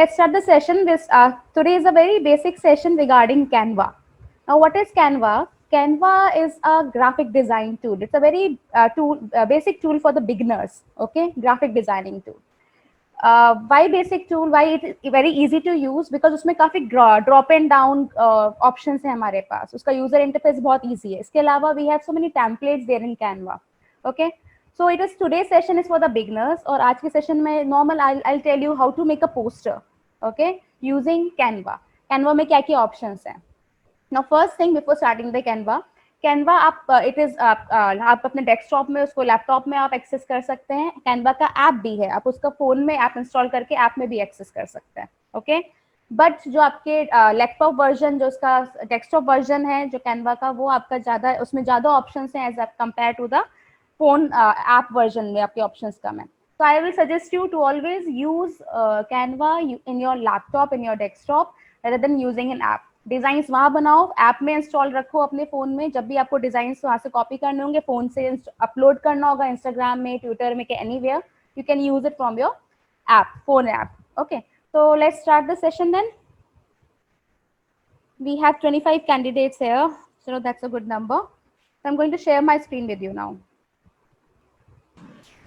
let's start the session. Today is a very basic session regarding Canva. Now, what is Canva? Canva is a graphic design tool. It's a very basic tool for the beginners. Okay, graphic designing tool. Why basic tool? Why it is very easy to use? Because उसमें काफी drop and down options हैं हमारे पास. उसका user interface बहुत easy है. इसके अलावा we have so many templates there in Canva. Okay. So it is today's session is for the beginners और आज के session में normal I'll tell you how to make a poster. Okay, using Canva. Canva में क्या क्या options हैं? Now first thing before starting the Canva आप आप अपने डेस्कटॉप में उसको लैपटॉप में आप एक्सेस कर सकते हैं. Canva का ऐप भी है, आप उसका फोन में ऐप इंस्टॉल करके ऐप में भी एक्सेस कर सकते हैं. ओके, बट जो आपके लैपटॉप वर्जन, जो उसका डेस्कटॉप वर्जन है जो Canva का, वो आपका ज्यादा, उसमें ज्यादा ऑप्शंस हैं as compare to the phone app version में आपके ऑप्शंस कम है. So I will suggest you to always use Canva in your laptop, in your desktop, rather than using an app. Designs वहां बनाओ, ऐप में install रखो अपने phone में. जब भी आपको डिजाइन्स वहां से कॉपी करने होंगे, फोन से अपलोड करना होगा इंस्टाग्राम में, ट्विटर में, anywhere, you can use it from your app, phone app. Okay, so let's start the session then. We have 25 candidates here, so that's a good number. So I'm going to share my screen with you now.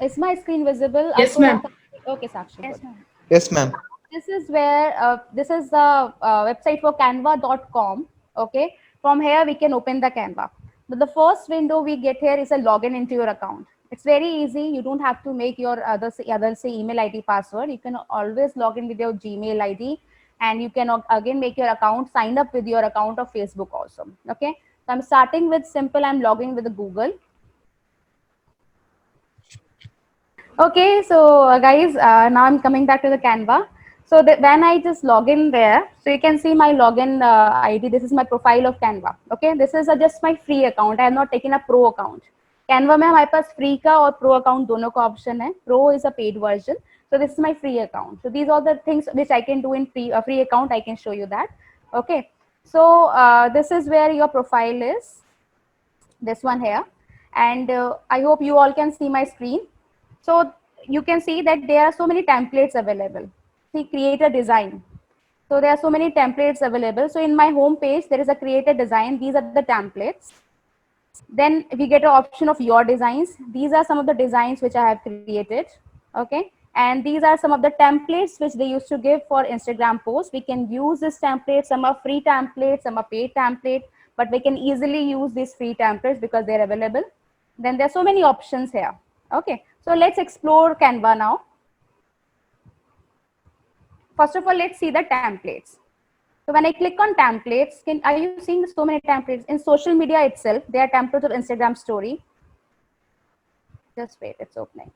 Is my screen visible? Yes, ma'am. Okay, Sakshi. Yes, ma'am. Yes, ma'am. This is where this is the website for canva.com. Okay, from here we can open the Canva. But the first window we get here is a login into your account. It's very easy. You don't have to make your other say email ID password. You can always log in with your Gmail ID, and you can again make your account, sign up with your account of Facebook also. Okay, so I'm starting with simple. I'm logging with the Google. Okay, so guys, now I'm coming back to the Canva. So when I just log in there, so you can see my login ID. This is my profile of Canva. Okay, this is just my free account. I have not taken a pro account. Canva में हमारे पास free का और pro account दोनों का option है. Pro is a paid version. So this is my free account. So these are the things which I can do in free account. I can show you that. Okay, so this is where your profile is. This one here, and I hope you all can see my screen. So you can see that there are so many templates available. See, create a design. So there are so many templates available. So in my home page, there is a create a design. These are the templates. Then we get an option of your designs. These are some of the designs which I have created. Okay. And these are some of the templates which they used to give for Instagram posts. We can use this template. Some are free templates, some are paid template, but we can easily use these free templates because they're available. Then there are so many options here. Okay. So let's explore Canva now. First of all, let's see the templates. So when I click on templates, are you seeing so many templates? In social media itself, there are templates of Instagram story. Just wait, it's opening.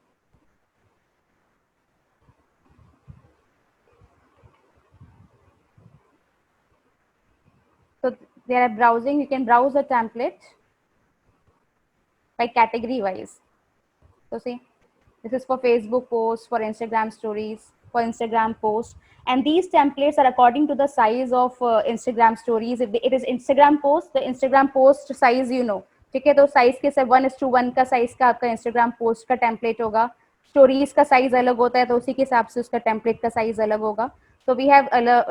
So they are browsing, you can browse a template by category wise. So see, this is for Facebook posts, for Instagram stories, for Instagram posts. And these templates are according to the size of Instagram stories. If it is Instagram post, the Instagram post size, you know, ठीक है, तो size के से 1:1 का size का आपका Instagram post का template होगा. Stories का साइज अलग होता है, तो उसी के हिसाब से उसका template का साइज अलग होगा. So we have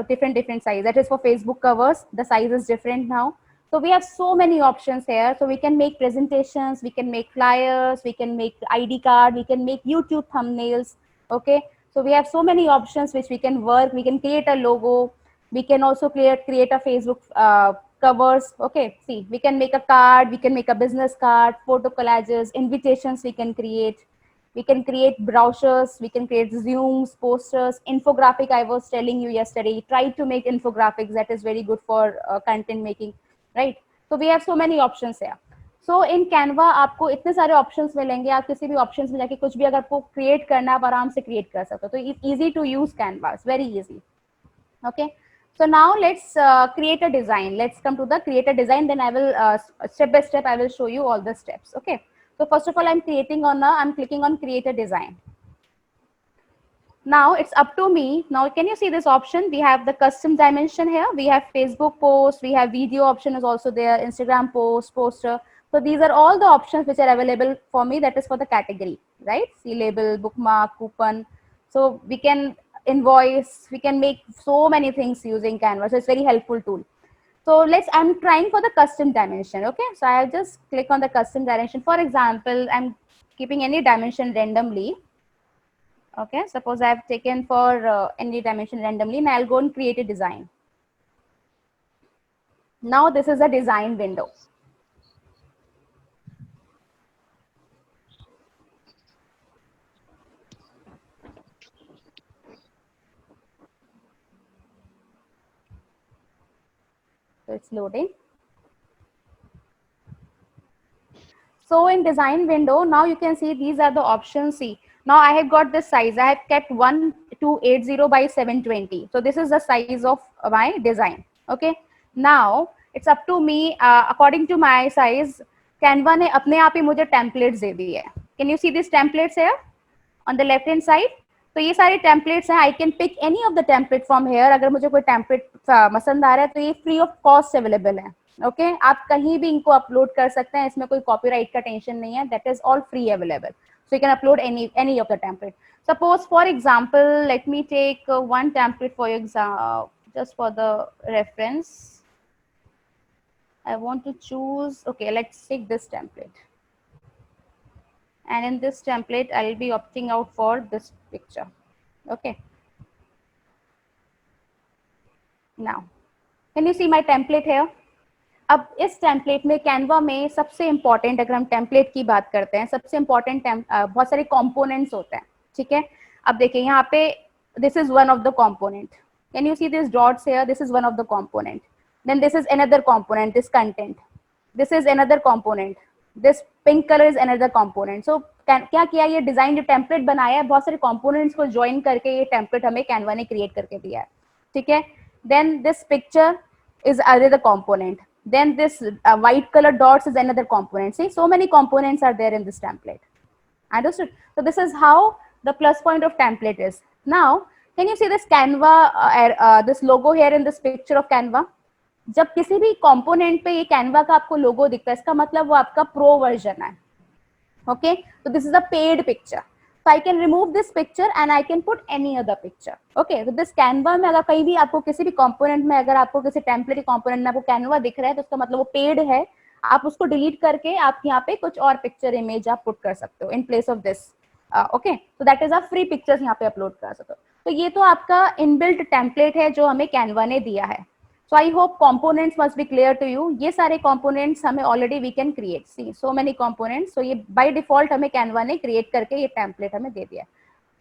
different size. That is for Facebook covers. The size is different now. So we have so many options here. So we can make presentations, we can make flyers, we can make ID card, we can make YouTube thumbnails. Okay. So we have so many options which we can work. We can create a logo. We can also create a Facebook covers. Okay. See, we can make a card, we can make a business card, photo collages, invitations we can create. We can create brochures, we can create Zooms, posters, infographic. I was telling you yesterday, try to make infographics. That is very good for content making, right? So we have so many options here. So in Canva आपको इतने सारे options मिलेंगे. आप किसी भी options में जाके कुछ भी अगर आपको create करना है, आप आराम से create कर सकते हो. तो it's easy to use Canva. It's very easy. Okay. So now let's create a design. Let's come to the create a design. Then I will step by step I will show you all the steps. Okay. So first of all, I'm clicking on create a design. Now it's up to me. Now can you see this option? We have the custom dimension here. We have Facebook post. We have video option is also there. Instagram post, poster. So these are all the options which are available for me. That is for the category, right? See label, bookmark, coupon. So we can invoice. We can make so many things using Canva. So it's very helpful tool. So I'm trying for the custom dimension. Okay, so I'll just click on the custom dimension. For example, I'm keeping any dimension randomly. Okay, suppose I've taken for any dimension randomly, and I'll go and create a design. Now this is a design window. So it's loading. So in design window, now you can see these are the options. See, now I have got this size. I have kept 1280 by 720. So this is the size of my design. Okay. Now it's up to me, according to my size. Canva ने अपने आप ही मुझे templates दे दी है. Can you see these templates here on the left hand side? तो ये सारे templates हैं. I can pick any of the template from here. अगर मुझे कोई template पसंद आ रहा है तो ये free of cost available है. ओके आप कहीं भी इनको अपलोड कर सकते हैं, इसमें कोई कॉपीराइट का टेंशन नहीं है. That is all free available. So you can upload any of the template. Suppose for example, let me take one template for example, just for the reference. I want to choose, okay, let's take this template, and in this template I'll be opting out for this picture. Okay, now can you see my template here? अब इस template में Canva में सबसे important, अगर हम template की बात करते हैं, सबसे इंपॉर्टेंट बहुत सारे कंपोनेंट्स होते हैं. ठीक है, अब देखिए यहाँ पे this is one of the component. Can you see this dots here? This is one of the component. Then this is another component, this content. This is another component. This pink colour is another component. So क्या किया, ये design जो template बनाया है, बहुत सारे components को join करके ये टेम्पलेट हमें कैनवा ने क्रिएट करके दिया है. ठीक है, then this picture is another component. Then this white color dots is another component. See, so many components are there in this template. Understood? So this is how the plus point of template is. Now, can you see this Canva, this logo here in this picture of Canva? जब किसी भी component पे ये Canva का आपको logo दिखता है, इसका मतलब वो आपका pro version है. Okay, so this is a paid picture. So I can remove this picture and I can put any other picture. Okay, so this Canva में अगर कहीं भी आपको किसी भी component में, अगर आपको किसी template component में आपको Canva दिख रहा है, तो उसका मतलब वो paid है. आप उसको delete करके आप यहाँ पे कुछ और picture image आप put कर सकते हो in place of this. Okay, so that is a free pictures यहाँ पे upload कर सकते हो. तो ये तो आपका inbuilt template है जो हमें Canva ने दिया है. So I hope components must be clear to you. ये सारे components हमें already we can create. See, so many components. So ये by default हमें Canva ने create करके ये template हमें दे दिया.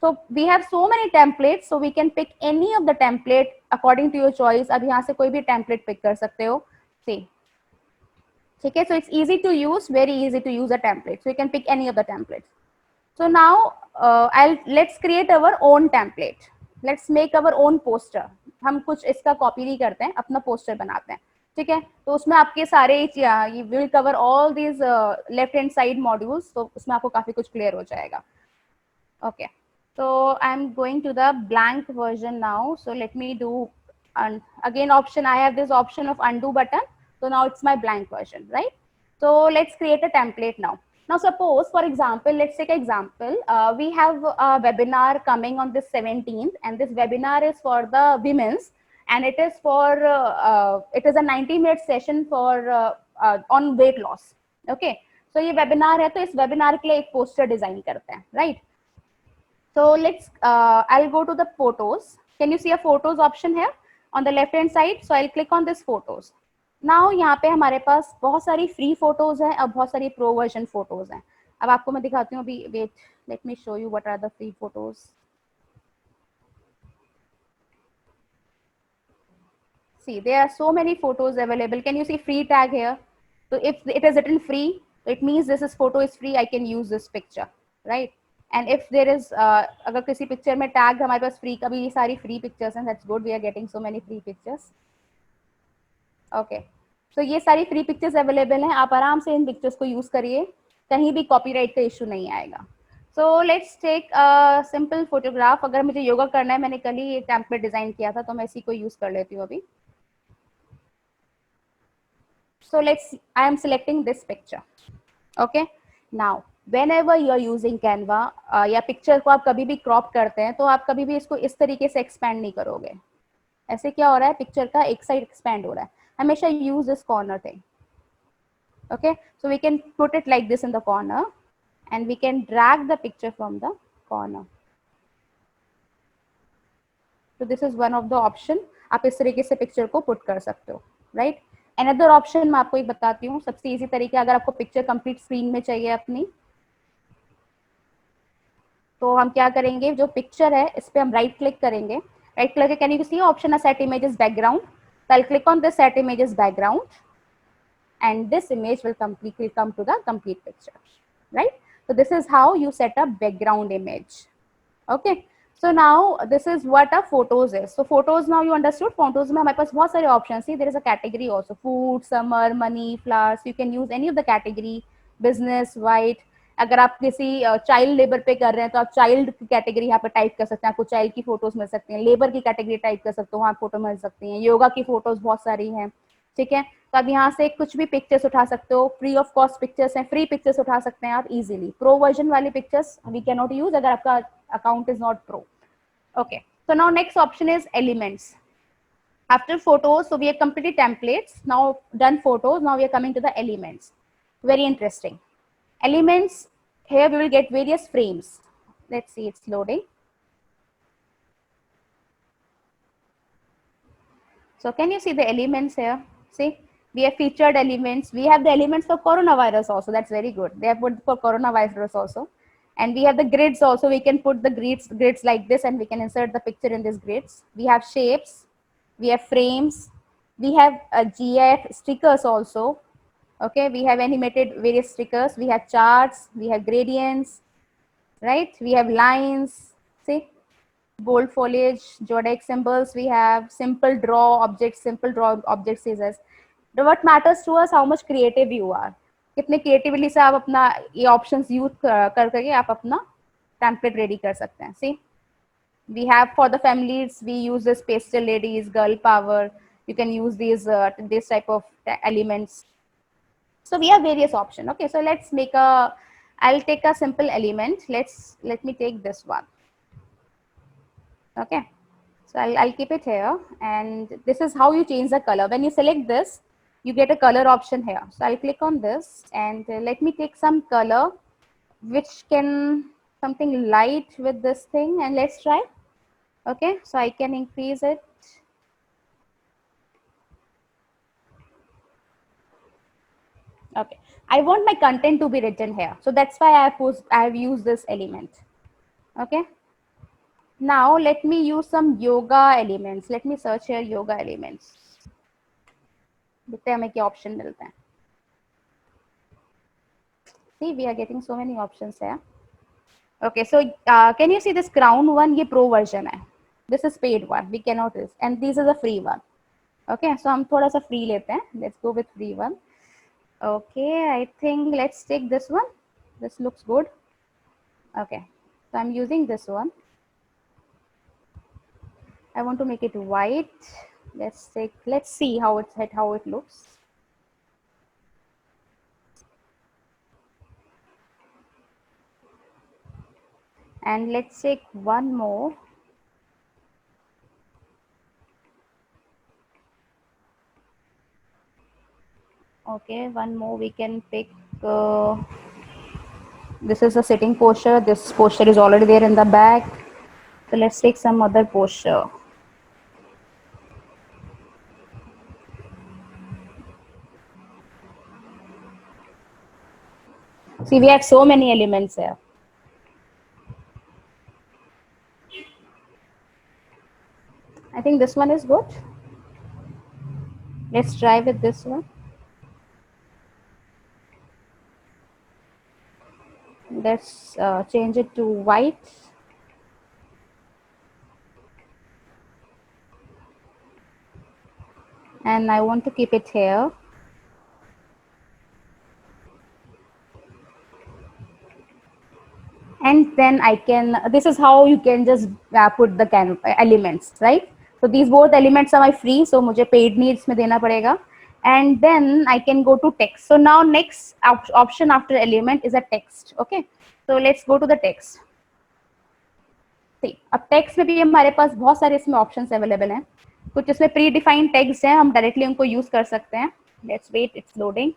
So we have so many templates. So we can pick any of the template according to your choice. अब यहाँ से कोई भी template pick कर सकते हो. See, ठीक है. So it's easy to use, very easy to use a template. So you can pick any of the templates. So now let's create our own template. Let's make our own poster. हम कुछ इसका copy नहीं करते हैं, अपना poster बनाते हैं. ठीक है, तो उसमें आपके सारे ये will cover all these left hand side modules. तो उसमें आपको काफी कुछ क्लियर हो जाएगा. Okay, so I'm going to the blank version now. So let me do again option. I have this option of undo button. So now it's my blank version, right? So let's create a template now. Now suppose, for example, let's take an example. We have a webinar coming on this 17th, and this webinar is for the women's, and it is for it is a 90-minute session for on weight loss. Okay, so ये webinar है, तो इस webinar के लिए एक poster design करते हैं, right? So let's I'll go to the photos. Can you see a photos option here on the left hand side? So I'll click on this photos. Now यहाँ पे हमारे पास बहुत सारी free photos हैं, अब बहुत सारी pro version photos हैं. अब आपको मैं दिखाती हूँ अभी. Wait, let me show you what are the free photos. See, there are so many photos available. Can you see free tag here? So if it is written free, it means this is photo is free. I can use this picture, right? And if there is अगर किसी picture में tag हमारे पास free का भी, ये सारी free pictures हैं. That's good, we are getting so many free pictures. Okay, तो ये सारी फ्री पिक्चर्स अवेलेबल हैं. आप आराम से इन पिक्चर्स को यूज करिए, कहीं भी कॉपीराइट का इशू नहीं आएगा. So let's take simple photograph. अगर मुझे योगा करना है, मैंने कल ही ये टेम्पलेट डिजाइन किया था, तो मैं इसी को यूज कर लेती हूँ अभी. So I am selecting this picture. Okay, now whenever you are using Canva या पिक्चर को आप कभी भी क्रॉप करते हैं तो आप कभी भी इसको इस तरीके से एक्सपेंड नहीं करोगे. ऐसे क्या हो रहा है, पिक्चर का एक साइड एक्सपेंड हो रहा है. हमेशा use this corner thing. Okay, so we can put it like this in the corner and we can drag the picture from the corner. So this is one of the option. आप इस तरीके से picture को put कर सकते हो, right. Another option मैं आपको एक बताती हूँ, सबसे इजी तरीका. अगर आपको पिक्चर कंप्लीट स्क्रीन में चाहिए अपनी, तो हम क्या करेंगे, जो पिक्चर है इस पे हम राइट क्लिक करेंगे. Right click, can you see option set images background. I'll click on the set images background and this image will completely come to the complete picture, right. So this is how you set up background image. Okay, so now this is what a photos is. So photos, now you understood. Photos में हमारे पास बहुत सारे options. See, there is a category also: food, summer, money, flowers. You can use any of the category. Business, white. अगर आप किसी child labour पे कर रहे हैं तो आप चाइल्ड की कैटेगरी यहाँ पे टाइप कर सकते हैं. आपको चाइल्ड की फोटोज मिल सकती हैं. लेबर की कैटेगरी टाइप कर सकते हो, वहाँ फोटो मिल सकती हैं. योगा की फोटोज बहुत सारी हैं, ठीक है. तो आप यहाँ से कुछ भी पिक्चर्स उठा सकते हो. फ्री ऑफ कॉस्ट पिक्चर्स हैं, फ्री पिक्चर्स उठा सकते हैं आप इजीली. प्रो वर्जन वाली pictures we can not use अगर आपका account is not pro. Okay, so now next option is elements. After photos, so we have completed templates, now done photos, now we are coming to the elements. Very interesting. Elements, here we will get various frames. Let's see, it's loading. So can you see the elements here? See, we have featured elements. We have the elements for coronavirus also. That's very good. They have put for coronavirus also. And we have the grids also. We can put the grids like this and we can insert the picture in these grids. We have shapes. We have frames. We have GIF stickers also. Okay, we have animated various stickers. We have charts. We have gradients, right? We have lines. See, bold foliage, zodiac symbols. We have simple draw objects. Simple draw objects is as what matters to us, how much creative you are. कितने creatively से आप अपना ये options use कर करके आप अपना template ready कर सकते हैं. See, we have for the families we use this pastel ladies, girl power. You can use these this type of elements. So we have various options. Okay, so let's make a, I'll take a simple element. Let me take this one. Okay, so I'll keep it here, and this is how you change the color. When you select this, you get a color option here. So I'll click on this and let me take some color which can something light with this thing, and let's try. Okay, so I can increase it. Okay, I want my content to be written here, so that's why I have used this element. Okay, now let me use some yoga elements. Let me search here yoga elements. देखते हैं हमें क्या option मिलते हैं. See, we are getting so many options here. Okay, so can you see this crown one? ये pro version है. This is paid one. We cannot use, and this is a free one. Okay, so हम थोड़ा सा free लेते हैं. Let's go with free one. Okay, I think let's take this one. This looks good. Okay, so I'm using this one. I want to make it white. Let's see how it looks. And let's take one more. Okay, one more we can pick. This is a sitting posture. This posture is already there in the back. So let's take some other posture. See, we have so many elements here. I think this one is good. Let's try with this one. Let's change it to white. And I want to keep it here. And then I can, this is how you can just put the elements, right? So these both elements are my free, so मुझे paid needs में देना पड़ेगा. and then I can go to text. So now next option after element is a text. Okay, so let's go to the text. अब text में भी हमारे पास बहुत सारे इसमें ऑप्शंस अवेलेबल हैं. कुछ इसमें प्री डिफाइंड टेक्स्ट हैं, हम डायरेक्टली उनको यूज कर सकते हैं. Let's wait, it's loading.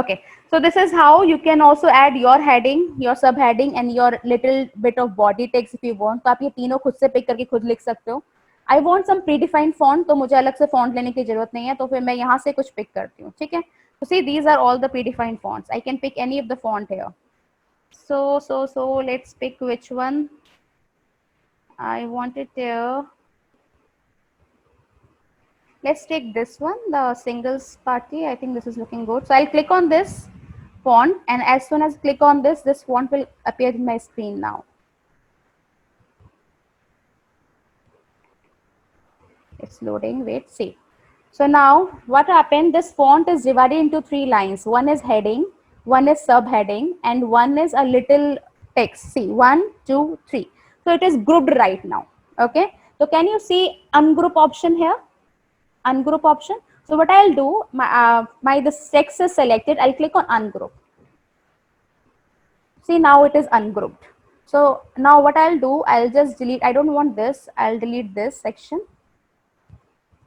Okay, so this is how you can also add your heading, your subheading and your little bit of body text if you want. तो आप ये तीनों खुद से पिक करके खुद लिख सकते हो. I want some predefined font, तो मुझे अलग से font लेने की जरूरत नहीं है, तो फिर मैं यहाँ से कुछ पिक करती हूँ. ठीक है, तो see these are all the predefined fonts. I can pick any of the font here. So let's pick which one I want it here. Let's take this one, the singles party. I think this is looking good. So I'll click on this font, and as soon as I click on this font will appear in my screen now. It's loading. Wait, see. So now what happened, this font is divided into 3 lines. One is heading, one is subheading, and one is a little text. See, 1, 2, 3. So it is grouped right now. Okay, so can you see ungroup option here? Ungroup option. So what I'll do, the text is selected, I'll click on ungroup. See, now it is ungrouped. So now what I'll do, I'll just delete. I don't want this. I'll delete this section.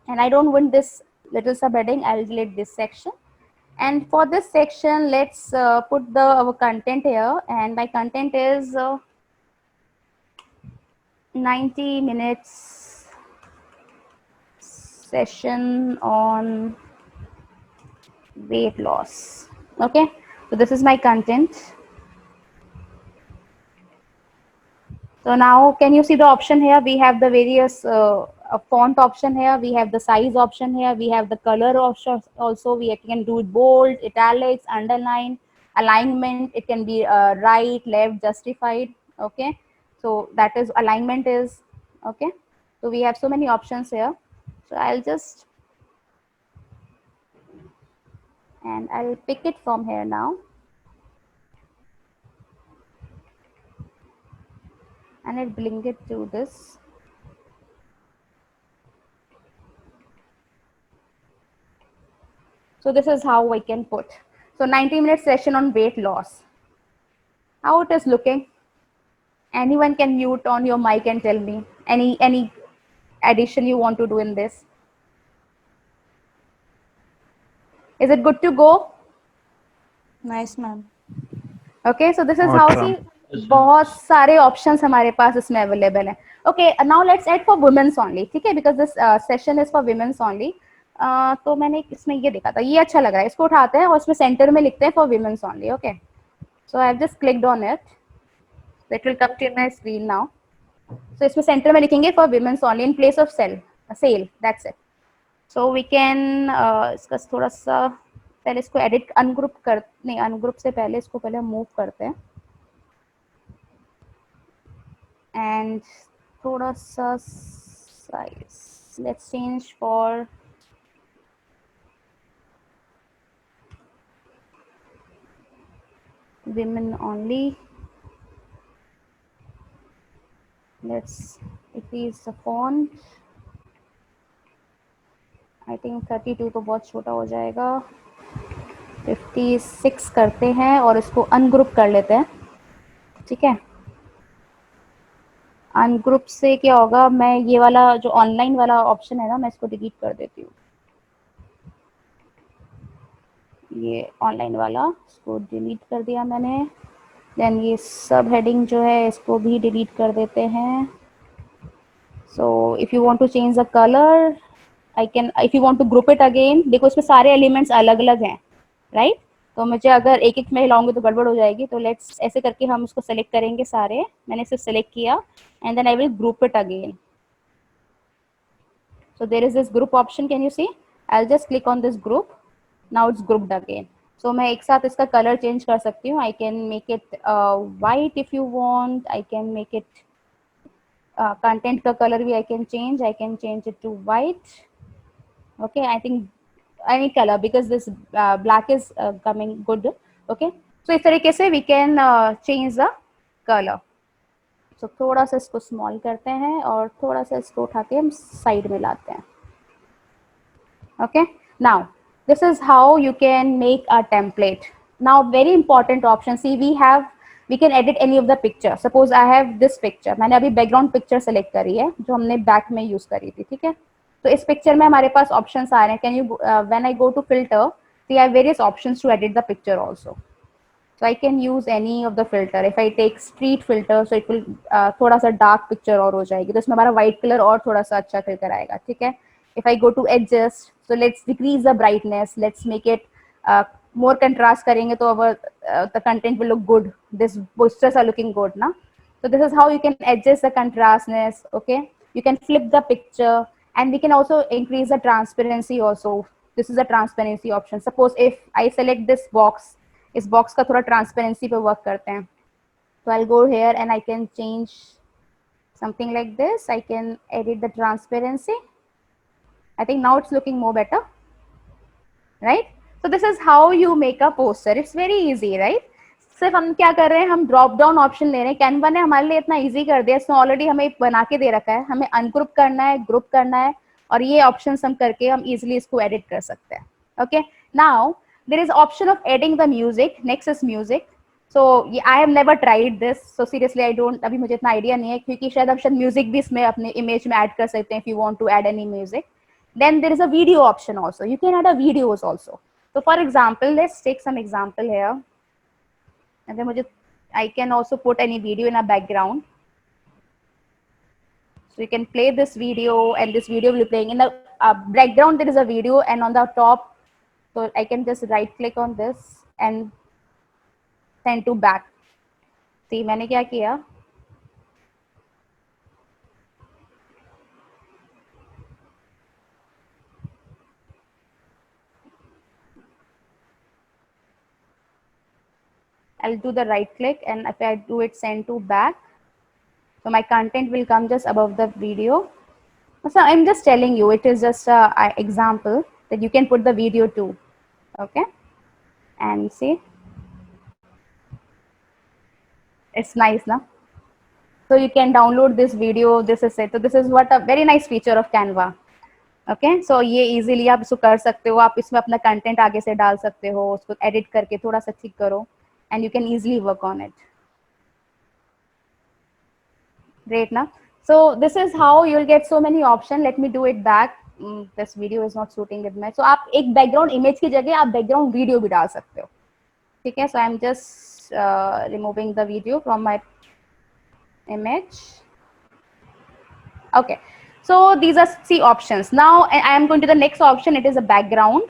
And I don't want this little subheading. I'll delete this section. And for this section, let's put our content here. And my content is 90 minutes session on weight loss. Okay, so this is my content. So now can you see the option here? We have the various font option here. We have the size option here. We have the color option also. We can do it bold, italics, underline, alignment. It can be right, left, justified. Okay, so that is alignment is okay. So we have so many options here. So I'll just and I'll pick it from here now. And I'll bring it to this. So this is how I can put. So 90-minute session on weight loss. How it is looking? Anyone can mute on your mic and tell me any addition you want to do in this. Is it good to go? Nice, ma'am. Okay, so this is how see बहुत सारे options हमारे पास इसमें available हैं. Okay, now let's add for women's only. ठीक है, because this session is for women's only. तो मैंने इसमें ये देखा था, ये अच्छा लग रहा है, इसको उठाते हैं और इसमें सेंटर में लिखते हैं for women's only. Okay, so I have just clicked on it. That will come to my screen now. So इसमें सेंटर में लिखेंगे for women's only in place of sale. That's it. So we can इसका थोड़ा सा पहले इसको edit ungroup से पहले इसको पहले मूव करते हैं एंड थोड़ा सा size let's change for women only. Let's increase the font. I think 32 तो बहुत छोटा हो जाएगा. 56 करते हैं और इसको अनग्रुप कर लेते हैं. ठीक है, अनग्रुप से क्या होगा, मैं ये वाला जो ऑनलाइन वाला ऑप्शन है ना, मैं इसको डिलीट कर देती हूँ. ये ऑनलाइन वाला इसको डिलीट कर दिया मैंने. देन ये सब हेडिंग जो है इसको भी डिलीट कर देते हैं. So if you want to change the colour I can. If you want to group it again, देखो इसमें सारे एलिमेंट्स अलग अलग हैं, राइट? तो मुझे अगर एक एक में हिलाऊंगी तो गड़बड़ हो जाएगी. तो लेट्स ऐसे करके हम उसको सेलेक्ट करेंगे सारे. मैंने इसे सेलेक्ट किया and then I will group it again. So there is this group option. Can you see? I'll just click on this group. Now it's grouped again. So मैं एक साथ इसका color change कर सकती हूँ. I can make it white if you want. I can make it content का color भी I can change. I can change it to white. Okay, I think any color because this black is coming good. Okay, so इस तरीके से we can change the color. So थोड़ा सा इसको small करते हैं और थोड़ा सा इसको उठा के हम side में लाते हैं. Okay, now this is how you can make a template. Now very important option, see we can edit any of the picture. Suppose I have this picture, मैंने अभी background picture select करी है जो हमने back में use करी थी, ठीक है? तो इस picture में हमारे पास options आ रहे हैं. Can you when I go to filter, see I have various options to edit the picture also. So I can use any of the filter. If I take street filter, so it will थोड़ा सा dark picture और हो जाएगी, तो इसमें हमारा white color और थोड़ा सा अच्छा filter आएगा, ठीक है? If I go to adjust, so let's decrease the brightness, let's make it more contrast करेंगे तो our the content will look good. This posters are looking good, ना? So this is how you can adjust the contrastness. Okay, you can flip the picture, and we can also increase the transparency also. This is a transparency option. Suppose if I select this box, इस box का थोड़ा transparency पे work करते हैं. So I'll go here and I can change something like this. I can edit the transparency. I think now it's looking more better, right? So this is how you make a poster. It's very easy, right? सिर्फ हम क्या कर रहे हैं, हम drop down option ले रहे हैं. कैनवा ने हमारे लिए इतना इजी कर दिया, इसमें ऑलरेडी हमें बना के दे रखा है. हमें अनग्रुप करना है, ग्रुप करना है, और ये ऑप्शंस हम करके हम इजीली इसको एडिट कर सकते हैं. Okay, now there is option of adding the music. Next is music. So I have never tried this, so seriously I don't, अभी मुझे इतना आइडिया नहीं है, क्योंकि शायद हम म्यूजिक भी इसमें अपने इमेज में ऐड कर सकते हैं if you want to add any music. Then there is a video option also. You can add a videos also. So for example, let's take some example here. And then मुझे I can also put any video in a background. So you can play this video, and this video will be playing in the background. There is a video, and on the top, so I can just right click on this and send to back. See, मैंने क्या किया? I'll do the right click, and if I do it send to back, so my content will come just above the video. So I'm just telling you, it is just a example that you can put the video too. Okay, and see, it's nice now. So you can download this video. This is it. So this is what a very nice feature of Canva. Okay, so ये easily आप इसको कर सकते हो. आप इसमें अपना content आगे से डाल सकते हो, उसको एडिट करके थोड़ा सा ठीक करो, and you can easily work on it. Great ना? So this is how you will get so many option. Let me do it back. This video is not shooting with me. So आप एक background image की जगह आप background video भी डाल सकते हो, ठीक है? So I am just removing the video from my image. Okay, so these are C options. Now I am going to the next option. It is a background.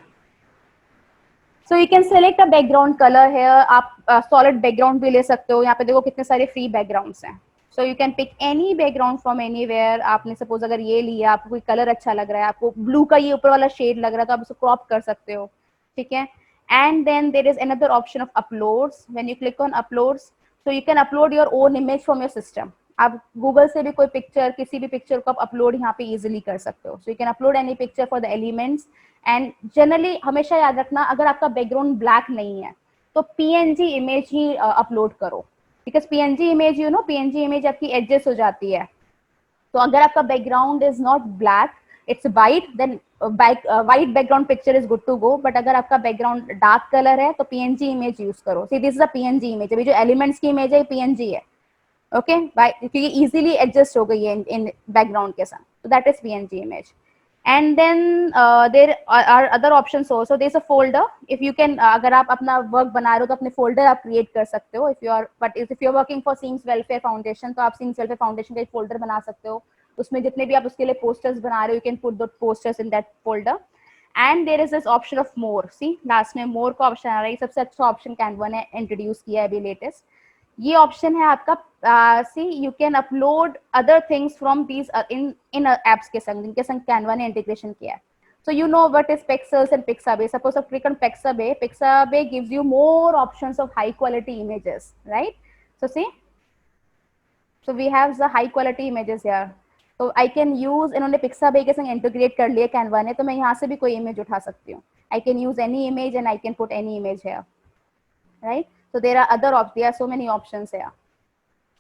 So you can select a background color here. आप solid background भी ले सकते हो. यहाँ पे देखो कितने सारे free backgrounds हैं. So you can pick any background from anywhere. आपने suppose अगर ये लिया, आपको कोई color अच्छा लग रहा है, आपको blue का ये ऊपर वाला shade लग रहा है, तो आप इसको crop कर सकते हो, ठीक है? And then there is another option of uploads. When you click on uploads, so you can upload your own image from your system. आप गूगल से भी कोई पिक्चर, किसी भी पिक्चर को आप अपलोड यहाँ पे इजीली कर सकते हो. So you can upload any picture for the elements. And generally हमेशा याद रखना, अगर आपका बैकग्राउंड ब्लैक नहीं है तो पीएनजी इमेज ही अपलोड करो, because PNG image, you know, PNG image आपकी एडजस्ट हो जाती है. तो अगर आपका background is not black, it's white, then white background picture is good to go. But अगर आपका बैकग्राउंड डार्क कलर है तो पीएनजी इमेज यूज करो. See this is a PNG image. अभी जो एलिमेंट्स की इमेज है पीएनजी है. ओके, क्योंकि इजीली एडजस्ट हो गई है इन बैकग्राउंड के साथ. तो that is PNG image. And then there are other options also. There is a folder. If you can, अगर आप अपना वर्क बना रहे हो तो अपने फोल्डर आप क्रिएट कर सकते हो. If you are, but if you are working for Seams welfare foundation, तो आप सिंग्स वेलफेयर फाउंडेशन का एक फोल्डर बना सकते हो. उसमें जितने भी आप उसके लिए पोस्टर्स बना रहे हो, you can put the posters in that folder. And there is this option of more. See, last में मोर का ऑप्शन आ रहा है. सबसे अच्छा ऑप्शन कैनवा ने इंट्रोड्यूस किया है अभी लेटेस्ट. ये ऑप्शन है आपका. See, you can upload other things from these in apps के संग, जिनके संग कैनवा ने इंटीग्रेशन किया है. So you know what is Pexels and Pixabay. Suppose I click on Pixabay. Pixabay gives you more options of high quality images, right? So see, so we have the high quality images here. So I can use, इन्होंने Pixabay के संग integrate कर लिया Canva ने, तो मैं यहाँ से भी कोई image उठा सकती हूँ. I can use any image and I can put any image here, right? So there are so many options here.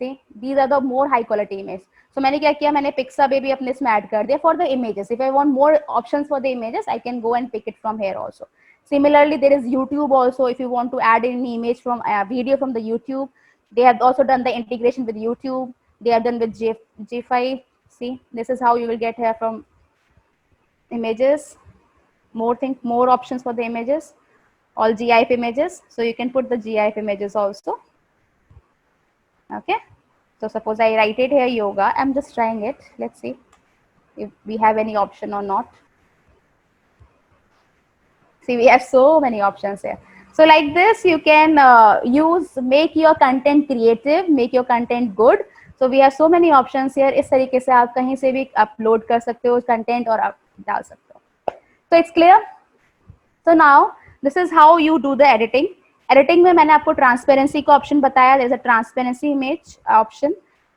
See, these are the more high quality image. So मैंने क्या किया, मैंने Pixabay अपने इसमें add कर दिया for the images. If I want more options for the images, I can go and pick it from here also. Similarly, there is YouTube also. If you want to add any image from video from the YouTube, they have also done the integration with YouTube. They have done with G5. See, this is how you will get here from images. More options for the images. All GIF images. So you can put the GIF images also. Okay. So suppose I write it here yoga. I'm just trying it. Let's see if we have any option or not. See, we have so many options here. So like this, you can make your content creative, make your content good. So we have so many options here. इस तरीके से आप कहीं से भी upload कर सकते हो content और आप डाल सकते हो. So it's clear. So now this is how you do the editing. Editing में मैंने आपको transparency का option बताया. There is a transparency image option.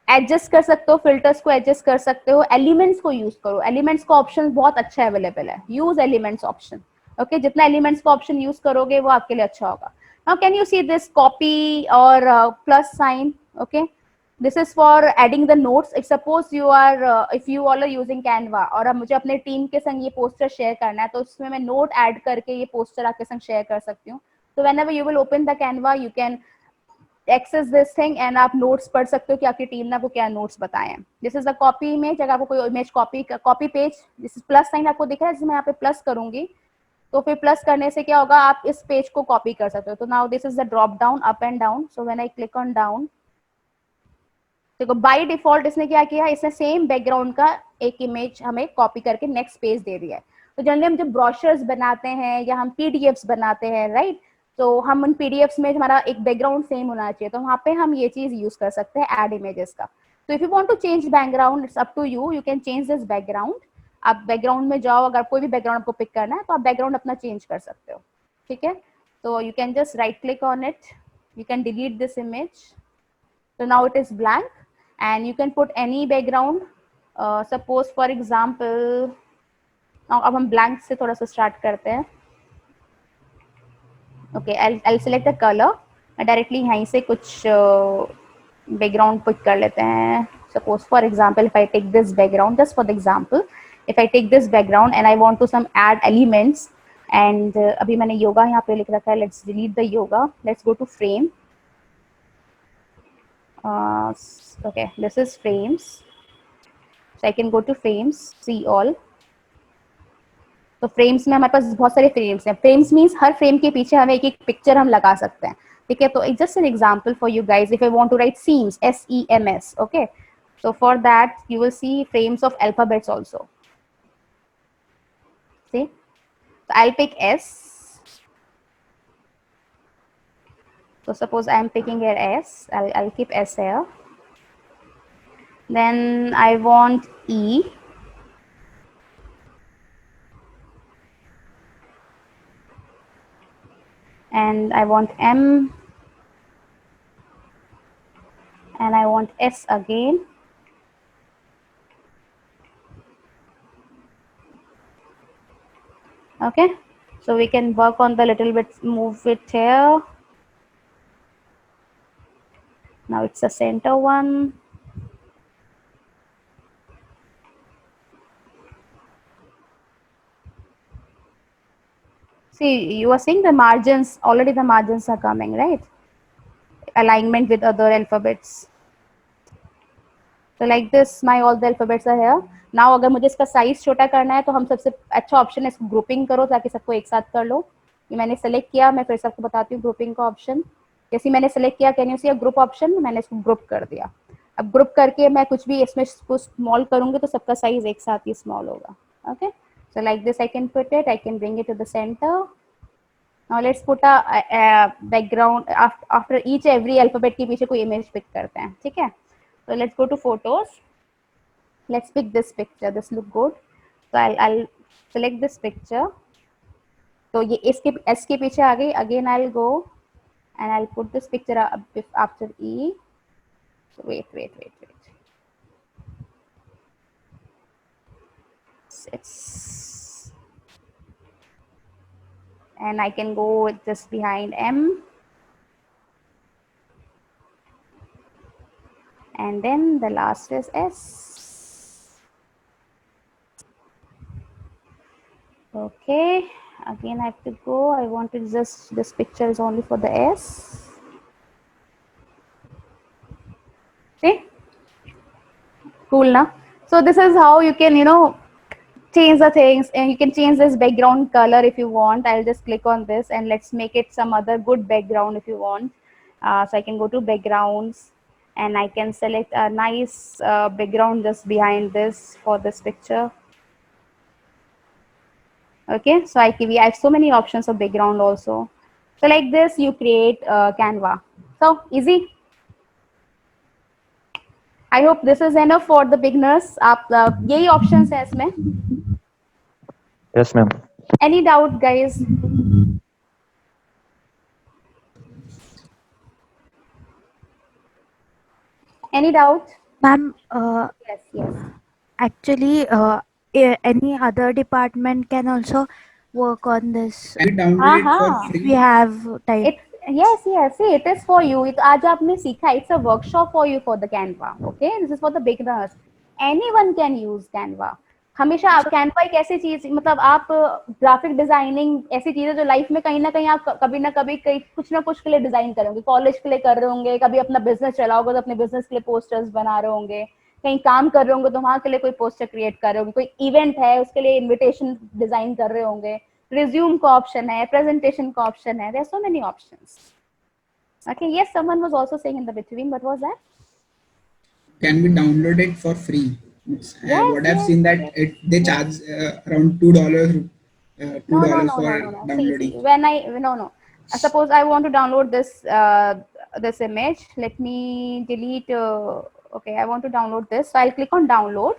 Adjust कर सकते हो, फिल्टर्स को एडजस्ट कर सकते हो, एलिमेंट्स को यूज करो. एलिमेंट्स का ऑप्शन बहुत अच्छा अवेलेबल है. Use elements option. ओके, जितना एलिमेंट्स का ऑप्शन यूज करोगे वो आपके लिए अच्छा होगा. Now can you see this copy और plus sign. Okay, this is for adding the notes. If suppose you are if you all are using Canva और अब मुझे अपने टीम के संग ये पोस्टर शेयर करना है, तो उसमें मैं नोट ऐड करके ये पोस्टर आपके संग शेयर कर सकती हूँ. तो whenever you will open the Canva, you can access this thing and आप नोट्स पढ़ सकते हो कि आपकी टीम ने आपको क्या नोट्स बताए हैं. This is the copy image. अगर आपको कोई image copy page, this is plus sign आपको दिख रहा है, जिसमें यहाँ पे प्लस करूंगी तो फिर प्लस करने से क्या होगा, आप इस पेज को कॉपी कर सकते हो. तो now this is the drop down up and down. So when I click on down, देखो बाय डिफॉल्ट इसने क्या किया, इसने सेम बैकग्राउंड का एक इमेज हमें कॉपी करके नेक्स्ट पेज दे दिया है. तो जनरली हम जब ब्रोशर्स बनाते हैं या हम पीडीएफ्स बनाते हैं, राइट, तो हम उन पीडीएफ्स में हमारा एक बैकग्राउंड सेम होना चाहिए. तो वहाँ पे हम ये चीज यूज कर सकते हैं ऐड इमेजेस का. तो if you want to change background, it's up to you. You can change this background. आप बैकग्राउंड में जाओ, अगर कोई भी बैकग्राउंड आपको पिक करना है तो आप बैकग्राउंड अपना चेंज कर सकते हो. ठीक है, तो you can just right click on it. You can delete this image. So now it is blank and you can put any background. Suppose for example, now अब हम blank से थोड़ा सा start करते हैं. Okay, I'll select the color. मैं directly यहीं से कुछ background pick कर लेते हैं. Suppose for example, if I take this background, just for the example, if I take this background and I want to some add elements, and अभी मैंने yoga यहाँ पे लिख रखा है. Let's delete the yoga. Let's go to frame. Okay, this is frames. So I can go to frames, see all. तो frames में हमारे पास बहुत सारे फ्रेम्स हैं. फ्रेम्स मीन्स हर फ्रेम के पीछे हमें एक एक पिक्चर हम लगा सकते हैं. ठीक है, तो just an example for you guys. If I want to write Seams, SEMS, okay, so for that you will see frames of alphabets also. See, so I'll pick S. So suppose I am picking here S. I'll keep S here. Then I want E. And I want M. And I want S again. Okay, so we can work on the little bit, move it here. Now it's the center one. See, you are seeing the margins, already the margins are coming, right? Alignment with other alphabets. So like this, my all the alphabets are here. Now अगर मुझे इसका size छोटा करना है तो हम सबसे अच्छा ऑप्शन है इसको ग्रुपिंग करो, ताकि सबको एक साथ कर लो. ये मैंने सेलेक्ट किया, मैं फिर सबको बताती हूँ ग्रुपिंग का ऑप्शन. जैसे मैंने सेलेक्ट किया, can you see group option, मैंने इसको ग्रुप कर दिया. अब ग्रुप करके मैं कुछ भी इसमें स्मॉल करूंगी तो सबका साइज एक साथ ही स्मॉल होगा. Okay, so like this I can put it, I can bring it to the center. Now let's put a background. After each every alphabet के पीछे कोई image pick करते हैं. ठीक है, so let's go to photos. Let's pick this picture. This look good. So I'll select this picture. तो ये इसके S के पीछे आ गई. Again I'll go and I'll put this picture after E. So wait. It's and I can go with just behind M. and then the last is S. Okay, again I have to go. I want to just, this picture is only for the S. See, cool now. So this is how you can, change the things, and you can change this background color if you want. I'll just click on this and let's make it some other good background if you want. So I can go to backgrounds and I can select a nice background just behind this for this picture. Okay, so we have so many options of background also. So like this you create Canva. So easy. I hope this is enough for the beginners. आप यही options है इसमें. Yes, ma'am. Any doubt, guys? Any doubt? Ma'am, Yes, yes. actually, any other department can also work on this. Can we download it for हाँ, If we free? have time. it's, yes, yes. See, it is for you. आज आपने सीखा. It's a workshop for you for the Canva. Okay, this is for the beginners. Anyone can use Canva. हमेशा आप Canva एक ऐसी चीज, मतलब आप ग्राफिक डिजाइनिंग ऐसी चीज है जो लाइफ में कहीं ना कहीं आप कभी ना कभी कुछ ना कुछ के लिए डिजाइन करोगे. कॉलेज के लिए कर रहे होंगे, कभी अपना बिजनेस चलाओगे तो अपने बिजनेस के लिए पोस्टर्स बना रहे होंगे, कहीं काम कर रहे होंगे तो वहां के लिए कोई पोस्टर क्रिएट कर रहे होंगे, कोई इवेंट है उसके लिए इनविटेशन डिजाइन कर रहे होंगे, रिज्यूम का ऑप्शन है, प्रेजेंटेशन का ऑप्शन है. There are so many options. Okay, yes, someone was also saying in the between. What was that? Can we download it for free? Yes, What I've yes, seen that yes, they yes. charge around $2, No, no, $2 no, for no, no, no. See, downloading. when I, no, no. Suppose I want to download this image. Let me delete. Okay, I want to download this. So I'll click on download.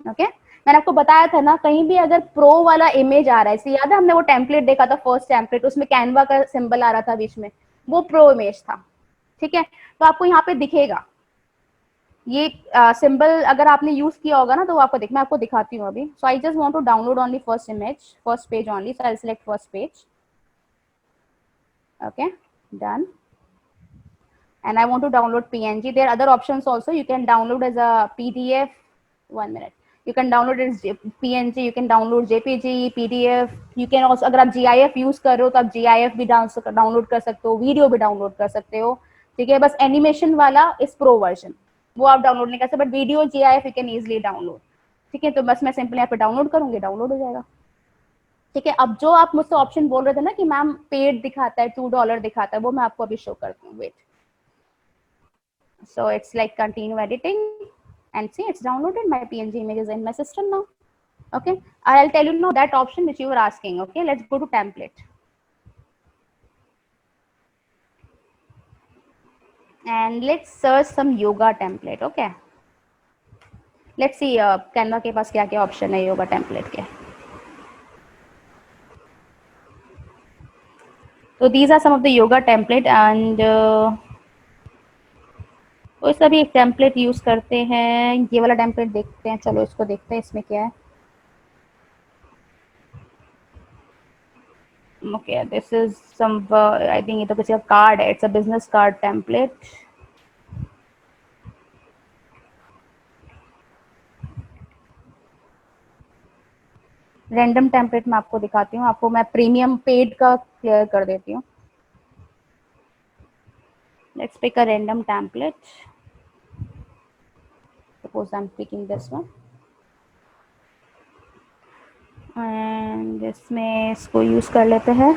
Okay. मैंने आपको बताया था ना, कहीं भी अगर pro वाला image आ रहा है, याद है हमने वो टेम्पलेट देखा था, फर्स्ट टेम्पलेट, उसमें कैनवा का सिंबल आ रहा था बीच में, वो प्रो इमेज था. ठीक है, तो आपको यहाँ पे दिखेगा ये सिंबल. अगर आपने यूज किया होगा ना तो आपको मैं आपको दिखाती हूँ अभी. So I just want to download only first image, first page only. So I select first page. Okay, done. And I want to download PNG. There are other options also. You can download as a PDF. 1 minute. You can download it as PNG. You can download JPG, PDF. You can also, अगर आप GIF use कर रहे हो तो आप GIF भी download कर सकते हो, वीडियो भी डाउनलोड कर सकते हो. ठीक है, बस एनिमेशन वाला इस प्रो वर्जन, वो आप डाउनलोड नहीं कर सकते, but video GIF you can easily download. ठीक है, तो बस मैं सिंपली यहाँ पे डाउनलोड करूंगी, डाउनलोड हो जाएगा. ठीक है, अब जो आप मुझसे ऑप्शन बोल रहे थे ना कि मैम पेड दिखाता है, $2 दिखाता है, वो मैं आपको अभी शो करती हूँ. Wait. So it's like continue editing and see, it's downloaded. My PNG image is in my system now. Okay, I'll tell you now that option which you were asking. Okay, let's go to template and let's search some yoga template. Okay, let's see Canva के पास क्या क्या option है yoga template के. So these are some of the yoga template and तो इसका भी एक template use करते हैं. ये वाला टेम्पलेट देखते हैं, चलो इसको देखते हैं इसमें क्या है. Okay, this is some I think ये तो किसी का कार्ड है. It's a business card template. Random template मैं आपको दिखाती हूँ. आपको मैं प्रीमियम पेड का क्लियर कर देती हूँ. Let's pick a random template. Suppose I'm picking this one. And इसमें इसको यूज कर लेते हैं.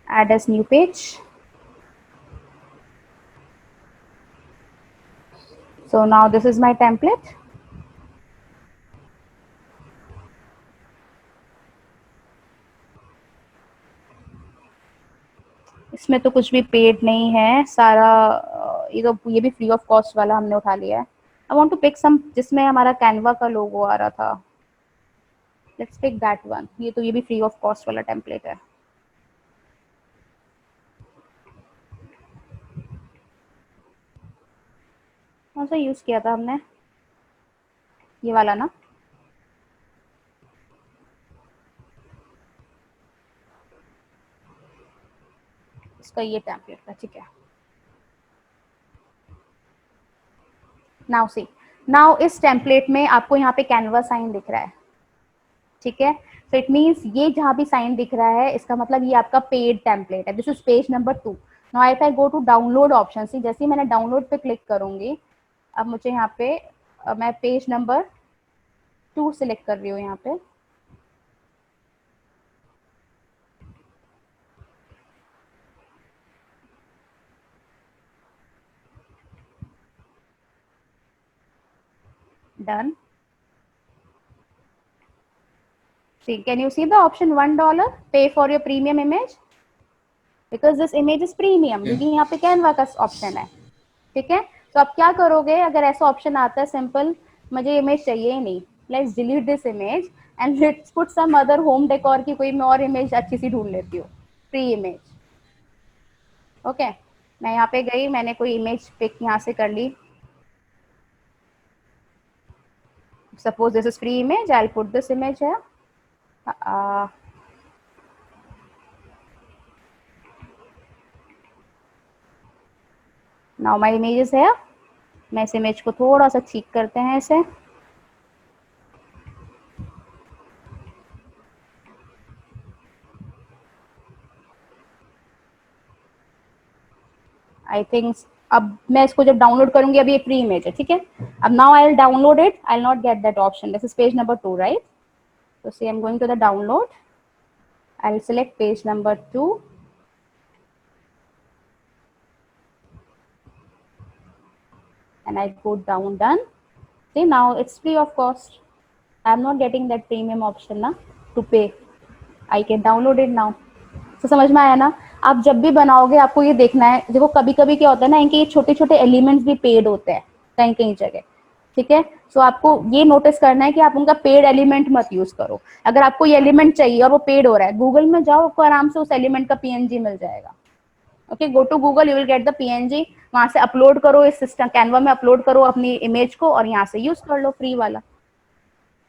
Add as new page. So now this is my template. इसमें तो कुछ भी पेड नहीं है, सारा ये भी फ्री ऑफ कॉस्ट वाला हमने उठा लिया है. I want to pick some जिसमें हमारा कैनवा का लोगो आ रहा था. Let's pick that one. ये भी फ्री ऑफ कॉस्ट वाला टेम्पलेट है. कौन सा यूज किया था हमने? ये वाला ना. उसका ये टेम्पलेट था, ठीक है। नाउ सी, नाउ इस टेम्पलेट में आपको यहाँ पे कैनवा साइन दिख रहा है, ठीक है। सो इट मीन्स ये जहाँ भी साइन दिख रहा है इसका मतलब ये आपका पेड टेम्पलेट है। This is page number 2। Now if I go to download option, see जैसे ही मैंने डाउनलोड पे क्लिक करूंगी, अब मुझे यहाँ पे मैं पेज नंबर 2 सिलेक्ट कर रही हूँ यहाँ पे। Done. See, can you see the option $1 pay for your premium image? Because this image is premium. क्योंकि यहाँ पे कैनवा का ऑप्शन है, ठीक है। तो आप क्या करोगे अगर ऐसा ऑप्शन आता है, सिंपल, मुझे इमेज चाहिए ही नहीं, let's delete this image and let's put some other home decor की कोई मैं और इमेज अच्छी सी ढूंढ लेती हूँ, फ्री इमेज। ओके, मैं यहाँ पे गई, मैंने कोई इमेज पिक यहाँ से कर ली। Suppose this is free image, I'll put this image here. Now my image is here. मैं इस इमेज को थोड़ा सा ठीक करते हैं इसे। आई थिंक अब मैं इसको जब डाउनलोड करूंगी, अभी एक फ्री इमेज है, ठीक है। अब now I will download it, I will not get that option. This is page number 2, right? So see, I'm going to the download. I'll select page number 2. And I go down, done. See, now it's free of cost. I'm not getting that premium option na to pay. I can download it now. So समझ में आया ना? आप जब भी बनाओगे आपको ये देखना है, देखो कभी कभी क्या होता है ना, इनके छोटे छोटे एलिमेंट्स भी पेड होते हैं कहीं कहीं जगह, ठीक है। सो आपको ये नोटिस करना है कि आप उनका पेड एलिमेंट मत यूज करो। अगर आपको ये एलिमेंट चाहिए और वो पेड हो रहा है, गूगल में जाओ, आपको आराम से उस एलिमेंट का पीएनजी मिल जाएगा। Okay, go to Google, you will get the PNG, वहां से अपलोड करो, इस सिस्टम कैनवा में अपलोड करो अपनी इमेज को और यहाँ से यूज कर लो फ्री वाला।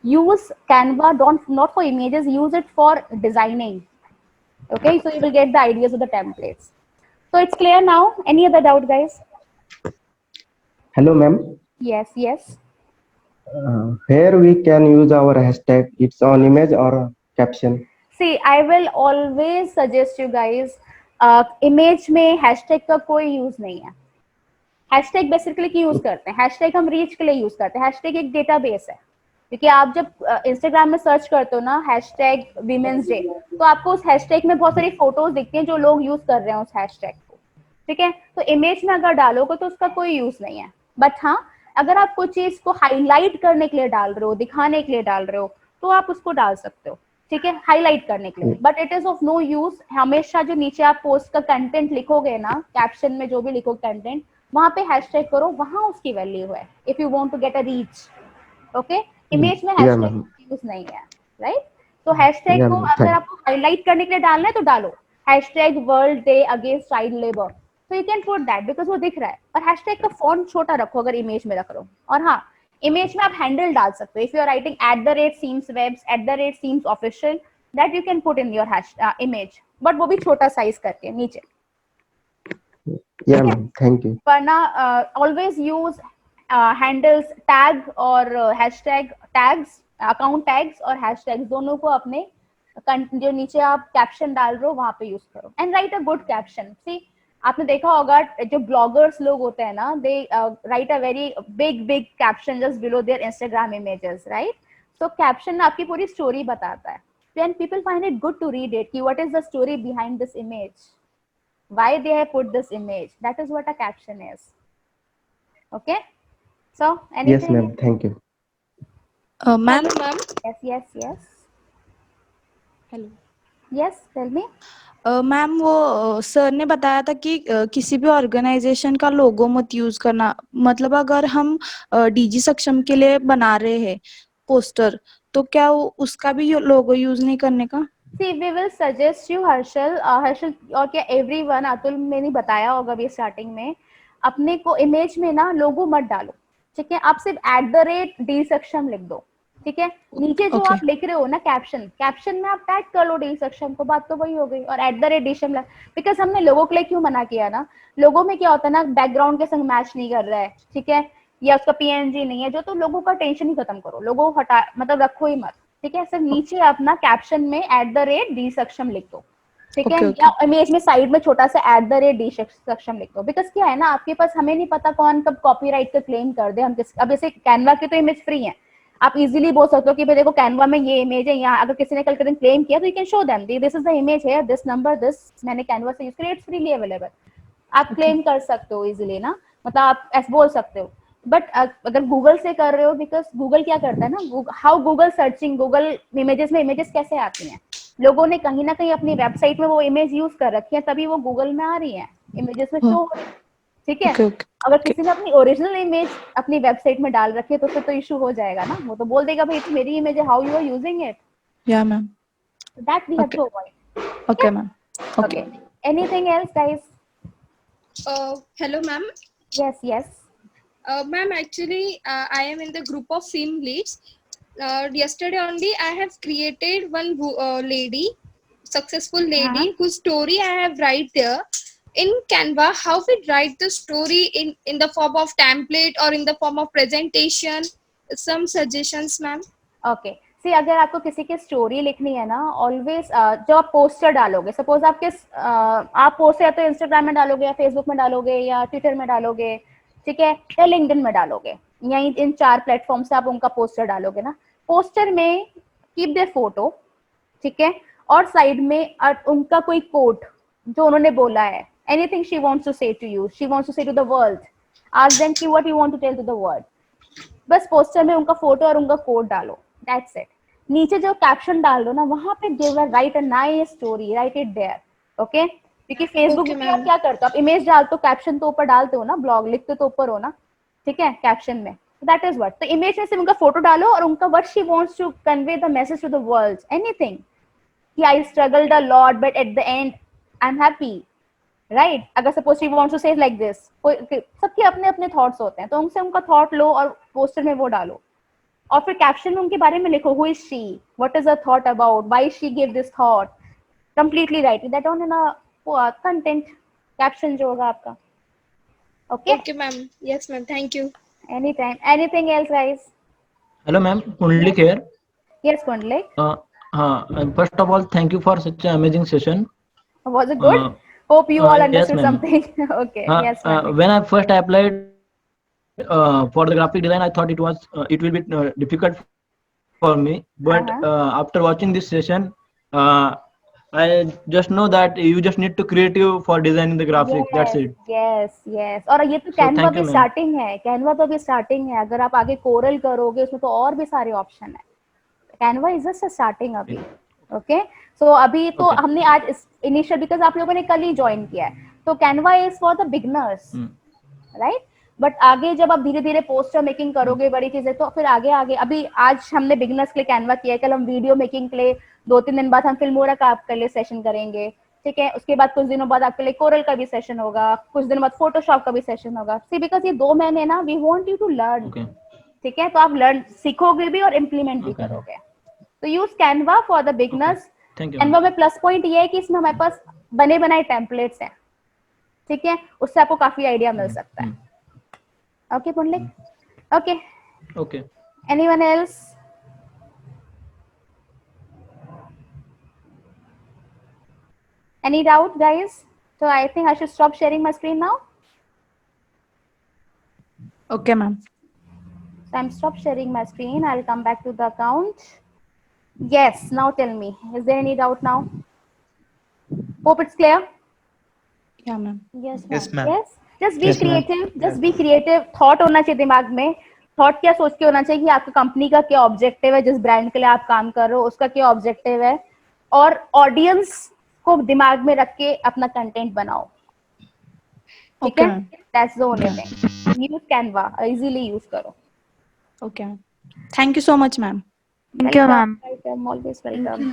Use Canva not for images, use it for designing. Okay, so you will get the ideas of the templates. So it's clear now. Any other doubt, guys? Hello, ma'am. Yes, yes. Here we can use our hashtag. It's on image or caption. See, I will always suggest you guys, image में hashtag का कोई use नहीं है। Hashtag basically क्यों use करते हैं? Hashtag हम reach के लिए यूज करते हैं। हैशटैग एक डेटाबेस है, क्योंकि आप जब इंस्टाग्राम में सर्च करते हो ना हैशटैग वीमेंस डे, तो आपको उस हैशटैग में बहुत सारी फोटोज दिखती हैं जो लोग यूज कर रहे हैं उस हैशटैग को, ठीक है। तो इमेज में अगर डालोगे तो उसका कोई यूज नहीं है। बट हाँ, अगर आप कोई चीज को हाईलाइट करने के लिए डाल रहे हो, दिखाने के लिए डाल रहे हो, तो आप उसको डाल सकते हो, ठीक है, हाईलाइट करने के लिए। But it is of no use. हमेशा जो नीचे आप पोस्ट का कंटेंट लिखोगे ना, कैप्शन में जो भी लिखो कंटेंट, वहां पे हैशटैग करो, वहां उसकी वैल्यू है, if you want to get a reach. Okay, image में हैशटैग यूज नहीं है, राइट? तो हैशटैग को अगर आपको हाईलाइट करने के लिए डालना है तो डालो hashtag world day against child labour, तो you can put that because वो दिख रहा है। और हैशटैग का फॉन्ट छोटा रखो अगर इमेज में रख रहे हो। और हाँ, इमेज में आप हैंडल डाल सकते हो। If you are writing @seamswebs, @seamsofficial, that you can put in your image, but वो भी छोटा साइज करके नीचे। Yeah, ma'am. Thank you. वरना ऑलवेज यूज हैंडल्स, टैग और हैशटैग टैग्स, अकाउंट टैग्स और हैशटैग्स दोनों को अपने जो नीचे आप कैप्शन डाल रहे हो वहां पे यूज करो। And write a good caption. See, आपने देखा होगा जो ब्लॉगर्स लोग होते हैं ना, they write a very big caption just below their Instagram images, right? So caption आपकी पूरी स्टोरी बताता है, then people find it good to read it कि what is the story behind this image, why they have put this image. That is what a caption is. Okay, so anything? Yes, ma'am. Thank you. Ma'am. Yes. Hello. Yes, tell me. Ma'am, वो sir ने बताया था कि किसी भी organisation का लोगो मत use करना। मतलब अगर हम डीजी सक्षम के लिए बना रहे हैं पोस्टर, तो क्या उसका भी लोगो यूज नहीं करने का? See, we will suggest you, Harshal और क्या everyone, अतुल में नहीं बताया होगा भी स्टार्टिंग में, अपने को इमेज में ना लोगो मत डालो, ठीक है। आप सिर्फ @d सक्षम लिख दो, ठीक है। नीचे जो Okay. आप लिख रहे हो ना कैप्शन में आप टैग कर लो डी सक्षम को, बात तो वही हो गई। और @dshm, बिकॉज हमने लोगों के लिए क्यों मना किया ना, लोगों में क्या होता है ना, बैकग्राउंड के संग मैच नहीं कर रहा है, ठीक है, या उसका पीएनजी नहीं है जो, तो लोगों का टेंशन ही खत्म करो, लोगों हटा मतलब रखो ही मत, ठीक है। सिर्फ नीचे अपना कैप्शन में @d सक्षम लिख दो, ठीक है। Okay, okay. या इमेज में साइड में छोटा सा @d सक्षम लिख दो। बिकॉज क्या है ना, आपके पास हमें नहीं पता कौन कब कॉपीराइट का क्लेम कर दे। हम किस, अब जैसे कैनवा की तो इमेज फ्री है, आप इजीली बोल सकते हो कि भाई देखो कैनवा में ये इमेज है, यहाँ अगर किसी ने कल के दिन क्लेम किया तो you can show them this is the image है, दिस नंबर, दिस मैंने कैनवा से यूज किया, इट्स फ्रीली अवेलेबल। आप क्लेम कर सकते हो इजीली ना, मतलब आप ऐसे बोल सकते हो। बट अगर गूगल से कर रहे हो, बिकॉज गूगल क्या करता है ना, how Google searching, Google images में इमेजेस कैसे आती हैं, लोगों ने कहीं ना कहीं अपनी वेबसाइट में वो इमेज यूज कर रखी है, तभी वो गूगल में आ रही है, इमेजेस में शो हो रही है, ठीक है। Okay, okay. अगर किसी ने अपनी ओरिजिनल इमेज अपनी वेबसाइट में डाल रखी है तो फिर तो इशू हो जाएगा ना, वो तो बोल देगा भाई तो मेरी इमेज है, how you are using it, Yeah, ma'am. That we have Okay. To avoid. Okay, ma'am. Okay, Okay. Anything else guys? Hello, ma'am. Yes yes, Ma'am, actually, I am in the group of film leads. Yesterday only, I have created one lady, successful lady, whose story I have write there in Canva. How we write the story in the form of template or in the form of presentation? Some suggestions, ma'am. Okay. See अगर आपको किसी की story लिखनी है ना, always जो आप poster डालोगे, सपोज आप किस आप पोस्टर या तो इंस्टाग्राम में डालोगे या फेसबुक में डालोगे या ट्विटर में डालोगे, ठीक है, या लिंक्डइन में डालोगे, यही इन 4 प्लेटफॉर्म से आप उनका पोस्टर डालोगे ना, पोस्टर में कीप देयर फोटो, ठीक है, और साइड में उनका कोई कोट जो उन्होंने बोला है, anything she wants to say to you, she wants to say to the world, ask them कि what you want to tell to the world, बस पोस्टर में उनका फोटो और उनका कोड डालो, दैट्स इट। नीचे जो कैप्शन डाल दो ना, वहां पे give write a nice story, write it there, okay. क्योंकि फेसबुक Okay, पे आप ma'am. क्या करते हो, आप इमेज डालते हो, कैप्शन तो ऊपर डालते हो ना, ब्लॉग लिखते तो ऊपर हो ना, ठीक है, कैप्शन में, दैट इज व्हाट। तो इमेज में सिर्फ उनका फोटो डालो और उनका what she wants to convey the message to the world, anything कि I struggled a lot but at the end I am happy, right. अगर suppose she wants to say like this, सबके अपने अपने thoughts होते हैं, तो उनसे उनका थॉट लो और पोस्टर में वो डालो, और फिर कैप्शन में उनके बारे में लिखो, who is she, what is her thought about, why she give this thought, completely right that on in a content caption जो होगा आपका, okay. Okay, ma'am. Yes, ma'am. Thank you. Any time, anything else guys? Hello, ma'am. Pundlik here. Yes Kundalik, First of all, thank you for such an amazing session. Was it good? Uh, hope you all yes, understood ma'am. Something, okay, yes Kundalik. When I first applied for the graphic design, I thought it will be difficult for me. But after watching this session, I just know that you just need to creative for designing the graphic. That's it. Yes yes, और ये तो So Canva thank की you, ma'am. Starting है, Canva तो अभी starting है, अगर आप आगे कोरल करोगे उसमें तो और भी सारे ऑप्शन है, कैनवा इज जस्ट स्टार्टिंग अभी, ओके। सो अभी तो Okay. हमने आज इनिशियल, बिकॉज आप लोगों ने कल ही ज्वाइन किया है, तो Canva is for the beginners, right. But आगे जब आप धीरे धीरे पोस्टर मेकिंग करोगे, बड़ी चीजें, तो फिर आगे आगे, अभी आज हमने बिगनर्स के लिए कैनवा किया है, कल हम वीडियो मेकिंग के लिए, 2-3 दिन बाद हम फिल्मोरा का आपके लिए सेशन करेंगे, ठीक है। उसके बाद कुछ दिनों बाद आपके लिए कोरल का भी सेशन होगा, कुछ दिन बाद फोटोशॉप का भी सेशन होगा। सी बिकॉज ये 2 महीने ना, we want you to learn, Okay. ठीक है, तो आप लर्न सीखोगे भी और इम्प्लीमेंट भी Okay. करोगे। तो use Canva for the beginners. Thank you, Canva ma'am. में प्लस पॉइंट ये है कि इसमें हमारे पास बने बनाए टेम्पलेट्स हैं, ठीक है, उससे आपको काफी आइडिया मिल सकता है, okay Pundalik, okay. Okay. Anyone else? Any doubt, guys? So I think I should stop sharing my screen now. Okay, ma'am. So I'm stop sharing my screen. I'll come back to the account. Yes, now tell me, is there any doubt now? Hope it's clear. Yeah, ma'am. Yes, Yes, ma'am. ma'am. Yes, just be Yes, ma'am. creative. Just be creative. Thought होना चाहिए दिमाग में। Thought क्या सोच के होना चाहिए कि आपकी कंपनी का क्या ऑब्जेक्टिव है, जिस ब्रांड के लिए आप काम कर रहे हो उसका क्या ऑब्जेक्टिव है, और ऑडियंस को दिमाग में रख के अपना कंटेंट बनाओ, ठीक Okay, है। ma'am. That's the only thing. Use Canva, easily use करो। Okay, ma'am. Thank you so much, ma'am. Thank you, ma'am. Welcome, always welcome।